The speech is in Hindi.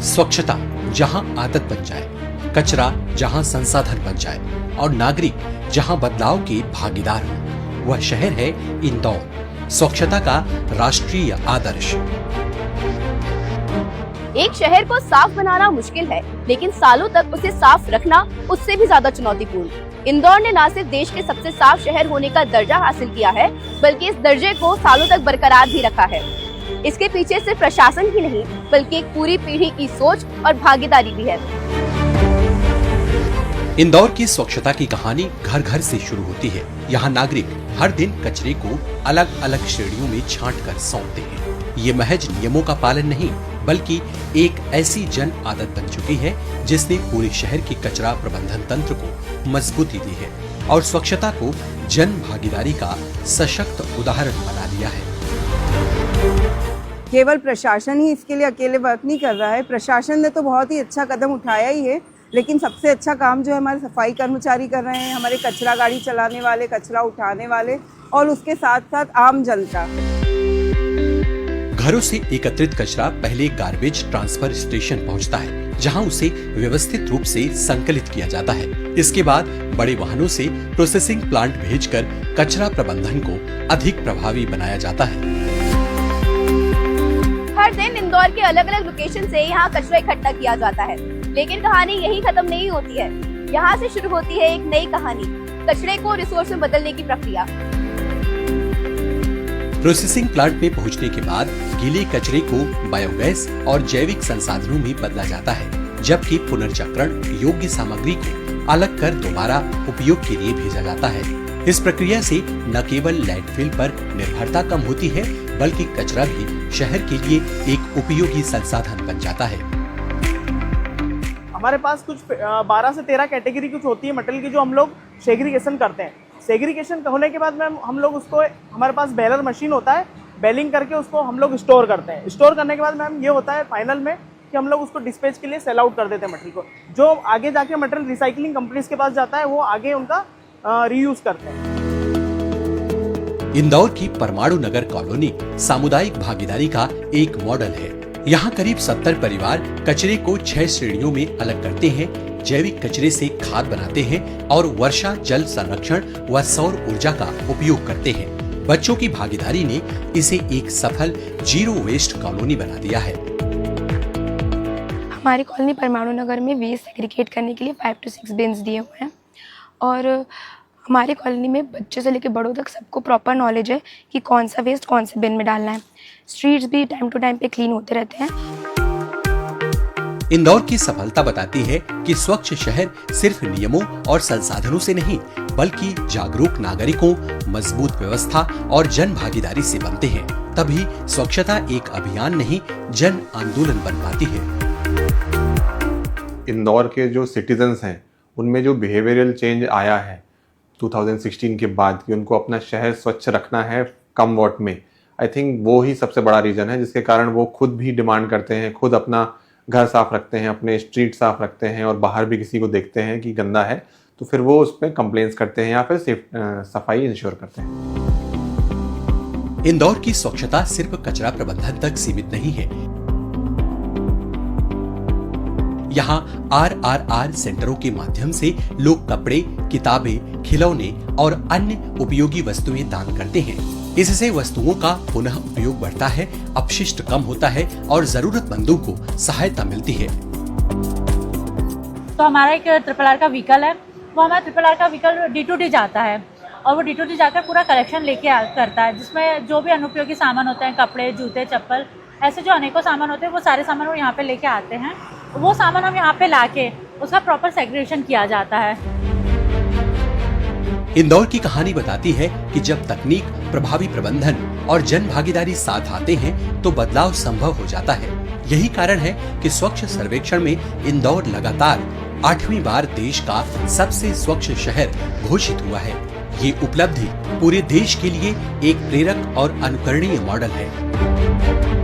स्वच्छता जहां आदत बन जाए, कचरा जहां संसाधन बन जाए और नागरिक जहां बदलाव के भागीदार हो, वह शहर है इंदौर, स्वच्छता का राष्ट्रीय आदर्श। एक शहर को साफ बनाना मुश्किल है, लेकिन सालों तक उसे साफ रखना उससे भी ज्यादा चुनौतीपूर्ण। इंदौर ने न सिर्फ देश के सबसे साफ शहर होने का दर्जा हासिल किया है, बल्कि इस दर्जे को सालों तक बरकरार भी रखा है। इसके पीछे सिर्फ प्रशासन ही नहीं, बल्कि एक पूरी पीढ़ी की सोच और भागीदारी भी है। इंदौर की स्वच्छता की कहानी घर घर से शुरू होती है। यहाँ नागरिक हर दिन कचरे को अलग अलग श्रेणियों में छांटकर सौंपते हैं। ये महज नियमों का पालन नहीं, बल्कि एक ऐसी जन आदत बन चुकी है जिसने पूरे शहर के कचरा प्रबंधन तंत्र को मजबूती दी है और स्वच्छता को जन भागीदारी का सशक्त उदाहरण बना दिया है। केवल प्रशासन ही इसके लिए अकेले वर्क नहीं कर रहा है। प्रशासन ने तो बहुत ही अच्छा कदम उठाया ही है, लेकिन सबसे अच्छा काम जो है हमारे सफाई कर्मचारी कर रहे हैं, हमारे कचरा गाड़ी चलाने वाले, कचरा उठाने वाले और उसके साथ साथ आम जनता। घरों से एकत्रित कचरा पहले गार्बेज ट्रांसफर स्टेशन पहुंचता है, जहां उसे व्यवस्थित रूप से संकलित किया जाता है। इसके बाद बड़े वाहनों से प्रोसेसिंग प्लांट भेजकर कचरा प्रबंधन को अधिक प्रभावी बनाया जाता है। हर दिन इंदौर के अलग अलग लोकेशन से यहाँ कचरा इकट्ठा किया जाता है, लेकिन कहानी यही खत्म नहीं होती है। यहाँ से शुरू होती है एक नई कहानी, कचरे को रिसोर्स में बदलने की प्रक्रिया। प्रोसेसिंग प्लांट में पहुंचने के बाद गीले कचरे को बायोगैस और जैविक संसाधनों में बदला जाता है, जबकि पुनर्चक्रण योग्य सामग्री को अलग कर दोबारा उपयोग के लिए भेजा जाता है। इस प्रक्रिया से न केवल लैंडफिल पर निर्भरता कम होती है, बल्कि कचरा भी शहर के लिए एक उपयोगी संसाधन बन जाता है। हमारे पास कुछ 12 से 13 कैटेगरी कुछ होती है मटेरियल की, जो हम लोग सेग्रीगेशन करते हैं। सेग्रीगेशन होने के बाद मैम हम लोग उसको, हमारे पास बेलर मशीन होता है, बेलिंग करके उसको हम लोग स्टोर करते हैं। स्टोर करने के बाद मैम ये होता है फाइनल में कि हम लोग उसको डिस्पैच के लिए सेल आउट कर देते हैं मटेरियल को। जो आगे जाके मटेरियल रिसाइकलिंग कंपनीज के पास जाता है, वो आगे उनका रीयूज करते हैं। इंदौर की परमाणु नगर कॉलोनी सामुदायिक भागीदारी का एक मॉडल है। यहाँ करीब 70 परिवार कचरे को 6 श्रेणियों में अलग करते हैं, जैविक कचरे से खाद बनाते हैं और वर्षा जल संरक्षण व सौर ऊर्जा का उपयोग करते हैं। बच्चों की भागीदारी ने इसे एक सफल जीरो वेस्ट कॉलोनी बना दिया है। हमारी कॉलोनी परमाणु नगर में वेस्ट सेग्रीगेट करने के लिए 5 से 6 बिन्स दिए हुए हैं और हमारी कॉलोनी में बच्चों से लेकर बड़ों तक सबको प्रॉपर नॉलेज है कि कौन सा वेस्ट कौन से बिन में डालना है। स्ट्रीट्स भी टाइम टू टाइम पे क्लीन होते रहते हैं। इंदौर की सफलता बताती है कि स्वच्छ शहर सिर्फ नियमों और संसाधनों से नहीं, बल्कि जागरूक नागरिकों, मजबूत व्यवस्था और जन भागीदारी से बनते हैं। तभी स्वच्छता एक अभियान नहीं, जन आंदोलन बन पाती है। इंदौर के जो सिटीजन्स हैं, उनमें जो बिहेवियरल चेंज आया है 2016 के बाद कि उनको अपना शहर स्वच्छ रखना है कम वॉट में, आई थिंक वो ही सबसे बड़ा रीज़न है, जिसके कारण वो खुद भी डिमांड करते हैं, खुद अपना घर साफ रखते हैं, अपने स्ट्रीट साफ रखते हैं और बाहर भी किसी को देखते हैं कि गंदा है तो फिर वो उस पर कंप्लेंट्स करते हैं या फिर सफाई इंश्योर करते हैं। इंदौर की स्वच्छता सिर्फ कचरा प्रबंधन तक सीमित नहीं है। यहाँ RRR सेंटरों के माध्यम से लोग कपड़े, किताबें, खिलौने और अन्य उपयोगी वस्तुएं दान करते हैं। इससे वस्तुओं का पुनः उपयोग बढ़ता है, अपशिष्ट कम होता है और जरूरतमंदों को सहायता मिलती है। तो हमारा एक RRR का व्हीकल है, वो हमारा RRR का व्हीकल D2D जाता है और वो D2D जाकर पूरा कलेक्शन लेके करता है, जिसमें जो भी अनुपयोगी सामान होते हैं, कपड़े, जूते, चप्पल, ऐसे जो अनेकों सामान होते हैं, वो सारे सामान वो यहाँ पे लेके आते हैं। वो सामान हम यहाँ पे लाके उसका प्रॉपर सेग्रीगेशन किया जाता है। इंदौर की कहानी बताती है कि जब तकनीक, प्रभावी प्रबंधन और जन भागीदारी साथ आते हैं तो बदलाव संभव हो जाता है। यही कारण है कि स्वच्छ सर्वेक्षण में इंदौर लगातार 8वीं बार देश का सबसे स्वच्छ शहर घोषित हुआ है। ये उपलब्धि पूरे देश के लिए एक प्रेरक और अनुकरणीय मॉडल है।